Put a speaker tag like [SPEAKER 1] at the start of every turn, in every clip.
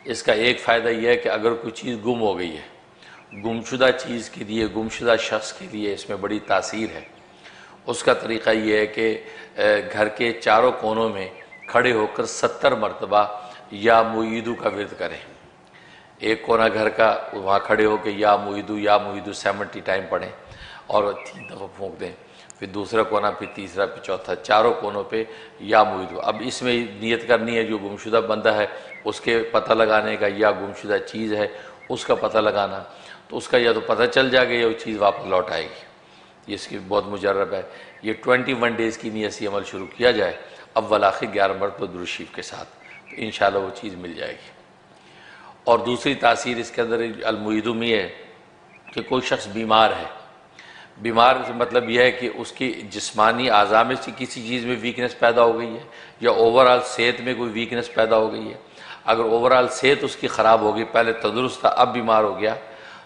[SPEAKER 1] इसका एक फ़ायदा यह है कि अगर कोई चीज़ गुम हो गई है, गुमशुदा चीज़ के लिए, गुमशुदा शख्स के लिए इसमें बड़ी तासीर है। उसका तरीक़ा यह है कि घर के चारों कोनों में खड़े होकर 70 मरतबा या मुईदू का विर्द करें। एक कोना घर का, वहाँ खड़े होकर या मुईदू 70 टाइम पढ़ें और 3 दफ़ा फूंक दें। फिर दूसरा कोना, फिर तीसरा, फिर चौथा, चारों कोनों पे या मुईदू। अब इसमें नियत करनी है जो गुमशुदा बंदा है उसके पता लगाने का, या गुमशुदा चीज़ है उसका पता लगाना। तो उसका या तो पता चल जाएगा या वो चीज़ वापस लौट आएगी। ये इसकी बहुत मुजर्रब है। ये 21 डेज़ की नीयत से अमल शुरू किया जाए अव्वल आखिर 11 मरतबा दुरूद शरीफ के साथ, तो इंशाअल्लाह वो चीज़ मिल जाएगी। और दूसरी तासीर इसके अंदर अलमुईदू में है कि कोई शख्स बीमार है, बीमार से मतलब यह है कि उसकी जिस्मानी आज़ा में से किसी चीज़ में वीकनेस पैदा हो गई है, या ओवरऑल सेहत में कोई वीकनेस पैदा हो गई है। अगर ओवरऑल सेहत उसकी ख़राब हो गई, पहले तंदुरुस्त था अब बीमार हो गया,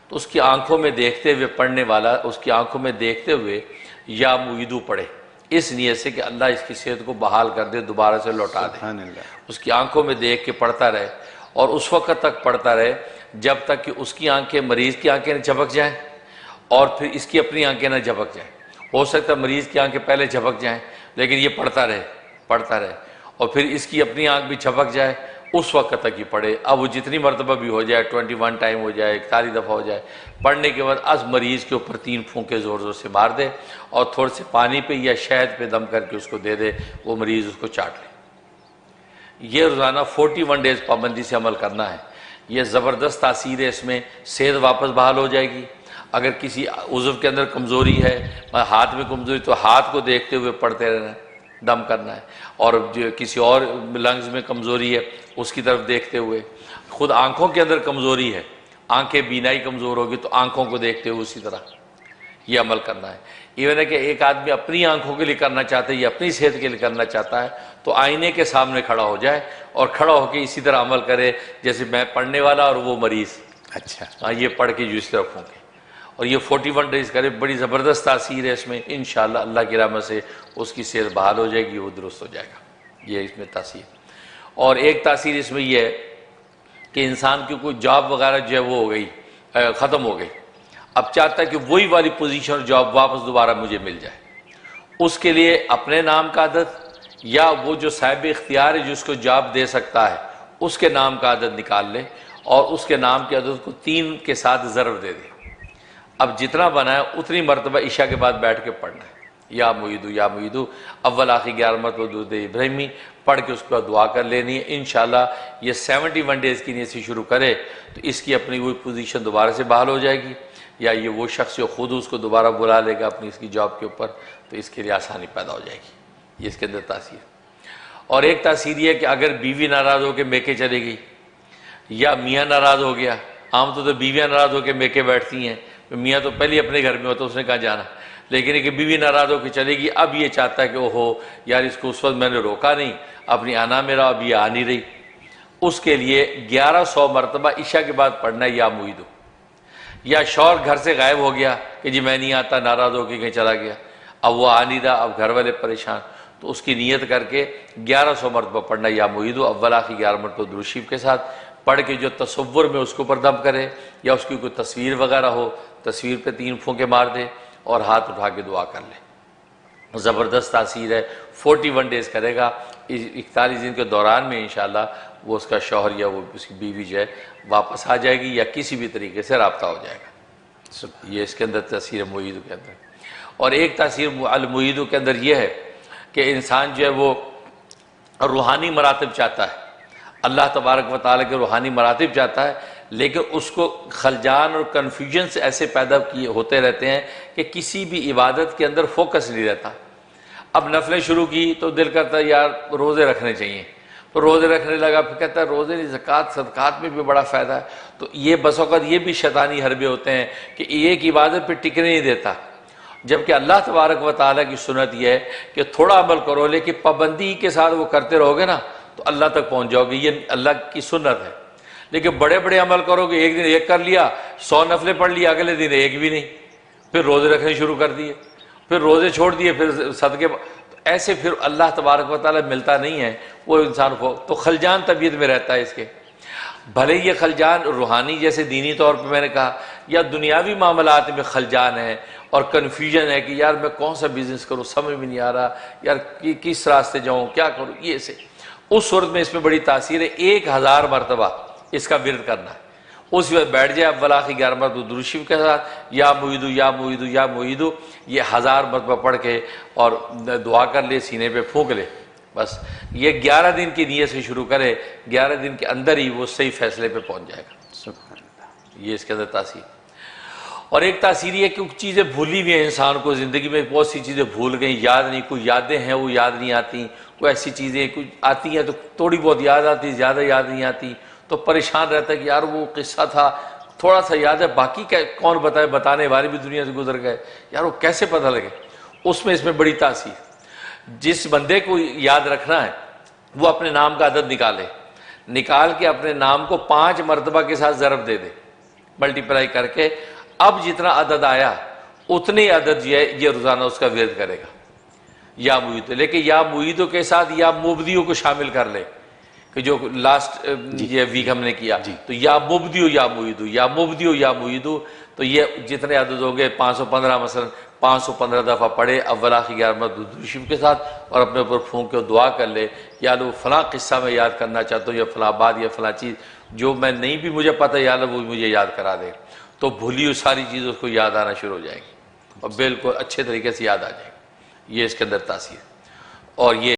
[SPEAKER 1] तो उसकी आंखों में देखते हुए पढ़ने वाला उसकी आंखों में देखते हुए या मुईदू पढ़े, इस नीयत से कि अल्लाह इसकी सेहत को बहाल कर दे, दोबारा से लौटा दे। उसकी आंखों में देख के पढ़ता रहे और उस वक्त तक पढ़ता रहे जब तक कि उसकी आंखें, मरीज़ की आंखें झपक जाएँ और फिर इसकी अपनी आंखें ना झपक जाएँ। हो सकता है मरीज़ की आंखें पहले झपक जाएँ, लेकिन ये पढ़ता रहे और फिर इसकी अपनी आंख भी झपक जाए, उस वक्त तक ही पढ़े। अब वो जितनी मरतबा भी हो जाए, 21 टाइम हो जाए, 41 दफ़ा हो जाए, पढ़ने के बाद आज मरीज़ के ऊपर 3 फूंके ज़ोर ज़ोर से मार दे और थोड़े से पानी पे या शहद पे दम करके उसको दे दे, वो मरीज़ उसको चाट ले। ये रोज़ाना 41 डेज़ पाबंदी से अमल करना है। ये ज़बरदस्त तासीर है, इसमें सेहत वापस बहाल हो जाएगी। अगर किसी उज़्व के अंदर कमज़ोरी है, हाथ में कमज़ोरी, तो हाथ को देखते हुए पढ़ते रहना है, दम करना है। और जो किसी और लंग्स में कमज़ोरी है उसकी तरफ देखते हुए, खुद आँखों के अंदर कमज़ोरी है, आँखें बीनाई कमज़ोर होगी तो आँखों को देखते हुए उसी तरह ये अमल करना है। इवन है कि एक आदमी अपनी आँखों के लिए करना चाहता है या अपनी सेहत के लिए करना चाहता है तो आईने के सामने खड़ा हो जाए और खड़ा होकर इसी तरह अमल करे जैसे मैं पढ़ने वाला और वो मरीज़।
[SPEAKER 2] अच्छा,
[SPEAKER 1] हाँ, ये पढ़ के जो इस तरफ होंगे और ये 41 डेज़ करे। बड़ी ज़बरदस्त तासीर है इसमें। इंशाअल्लाह अल्लाह की रहमत से उसकी सेहत बहाल हो जाएगी, वो दुरुस्त हो जाएगा। ये इसमें तासीर। और एक तासीर इसमें यह है कि इंसान की कोई जॉब वगैरह जो है वो हो गई, ख़त्म हो गई, अब चाहता है कि वही वाली पोजीशन और जॉब वापस दोबारा मुझे मिल जाए। उसके लिए अपने नाम का आदत या वो जो साहिब इख्तियार है जिसको जॉब दे सकता है उसके नाम का आदत निकाल ले और उसके नाम की आदत को 3 के साथ ज़रब दे दे। अब जितना बना है उतनी मरतबा इशा के बाद बैठ के पढ़ना है, या मुईदू अव्वल आखिर 11 मरतबा दुरूद इब्राहिमी पढ़ के उसके बाद दुआ कर लेनी है। इंशाअल्लाह ये 71 डेज़ की नीयत से शुरू करे तो इसकी अपनी वही पोजीशन दोबारा से बहाल हो जाएगी, या ये वो शख्स जो खुद उसको दोबारा बुला लेगा अपनी इसकी जॉब के ऊपर, तो इसके लिए आसानी पैदा हो जाएगी। ये इसके अंदर तासीर। और एक तासीर ये है कि अगर बीवी नाराज़ होकर मेके चली गई या मियाँ नाराज़ हो गया, आम तो बीवियाँ नाराज़ होकर मेके बैठती हैं, मियाँ तो पहले अपने घर में होता, उसने कहाँ जाना, लेकिन एक बीवी नाराज़ होकर चलेगी। अब ये चाहता है कि ओहो यार इसको उस वक्त मैंने रोका नहीं, अपनी आना मेरा अब ये आ नहीं रही। उसके लिए 1100 मरतबा इशा के बाद पढ़ना है या मुईदू। या शौहर घर से गायब हो गया कि जी मैं नहीं आता, नाराज़ होकर कहीं चला गया, अब वो आ नहीं रहा, अब घर वाले परेशान, तो उसकी नीयत करके 1100 मरतबा पढ़ना या मुईदू अव्वल आखिर 11 मरतबा दुरूद शरीफ के साथ पढ़ के जो तसव्वुर में उसके ऊपर दम करे या उसकी कोई तस्वीर वगैरह हो, तस्वीर पे 3 फूंके मार दे और हाथ उठा के दुआ कर ले। ज़बरदस्त तासीर है। 41 डेज़ करेगा, 41 दिन के दौरान में इंशाअल्लाह वो उसका शौहर या वो उसकी बीवी जो है वापस आ जाएगी या किसी भी तरीके से रब्ता हो जाएगा। ये इसके अंदर तासीर मुईदू के अंदर। और एक तासीर अल मुईदू के अंदर यह है कि इंसान जो है वो रूहानी मरातब चाहता है, अल्लाह तबारक व तआला के रूहानी मरातब चाहता है, लेकिन उसको खलजान और कन्फ्यूजन से ऐसे पैदा किए होते रहते हैं कि किसी भी इबादत के अंदर फोकस नहीं रहता। अब नफलें शुरू की तो दिल करता है यार रोज़े रखने चाहिए, तो रोज़े रखने लगा, फिर कहता है रोज़े नहीं, ज़कात सदकात में भी बड़ा फ़ायदा है। तो ये बस वक़्त ये भी शैतानी हरबे होते हैं कि एक इबादत पर टिकने नहीं देता, जबकि अल्लाह तबारक व तआला की सुन्नत यह है कि थोड़ा अमल करो लेकिन पाबंदी के साथ वो करते रहोगे ना तो अल्लाह तक पहुँच जाओगे। ये अल्लाह की सुन्नत है। लेकिन बड़े बड़े अमल करोगे, एक दिन एक कर लिया, 100 नफलें पढ़ लिया, अगले दिन एक भी नहीं, फिर रोज़े रखने शुरू कर दिए, फिर रोज़े छोड़ दिए, फिर सदके, तो ऐसे फिर अल्लाह तबारक व तआला मिलता नहीं है वो इंसान को, तो खलजान तबीयत में रहता है इसके। भले ये खलजान रूहानी जैसे दीनी तौर पे मैंने कहा, या दुनियावी मामलात में खलजान है और कन्फ्यूजन है कि यार मैं कौन सा बिज़नेस करूँ, समझ में नहीं आ रहा, यार किस रास्ते जाऊँ, क्या करूँ, ये से उस सूरत में इसमें बड़ी तासीर है। 1000 मरतबा इसका विरद करना है। उस वक्त बैठ जाए अव्वल आखिर 11 मरतबा दुरूद शरीफ के साथ, या मुईदू या मुईदू या मुईदू, ये 1000 मरतबा पढ़ के और दुआ कर ले, सीने पे फूंक ले। बस ये 11 दिन की नीयत से शुरू करे, 11 दिन के अंदर ही वो सही फैसले पे पहुंच जाएगा। ये इसके अंदर तासीर। और एक तासीर ये कि कुछ चीज़ें भूली हुई हैं इंसान को, ज़िंदगी में बहुत सी चीज़ें भूल गई, याद नहीं, कोई यादें हैं वो याद नहीं आती, कोई ऐसी चीज़ें कुछ आती हैं तो थोड़ी बहुत याद आती, ज़्यादा याद नहीं आती, तो परेशान रहता है कि यार वो किस्सा था, थोड़ा सा याद है, बाकी क्या कौन बताए, बताने वाले भी दुनिया से गुजर गए, यार वो कैसे पता लगे। उसमें इसमें बड़ी तासीर। जिस बंदे को याद रखना है वो अपने नाम का अदद निकाल के अपने नाम को 5 मरतबा के साथ ज़रब दे दे, मल्टीप्लाई करके, अब जितना अदद आया उतने अदद ये रोज़ाना उसका विरद करेगा या मुईद। लेकिन या मुईदों के साथ या मुबदियों को शामिल कर ले, कि जो लास्ट ये वीक हमने किया, तो या मुबदियो या मुईदू, या मुबदियो या मुईदू, तो ये जितने अदद हो गए 515, मसलन 515 दफ़ा पढ़े अव्वल आखिर 11 मरतबा दुरूद शरीफ के साथ, और अपने ऊपर फूंक के दुआ कर ले, या लो फलां किस्सा मैं याद करना चाहता हूँ, या फलां बात या फलां चीज़ जो मैं नहीं भी मुझे पता, या लो वो मुझे याद करा दे, तो भूली हुई सारी चीज़ उसको याद आना शुरू हो जाएगी और बिल्कुल अच्छे तरीके से याद आ जाएगी। ये इसके अंदर तासीर। और ये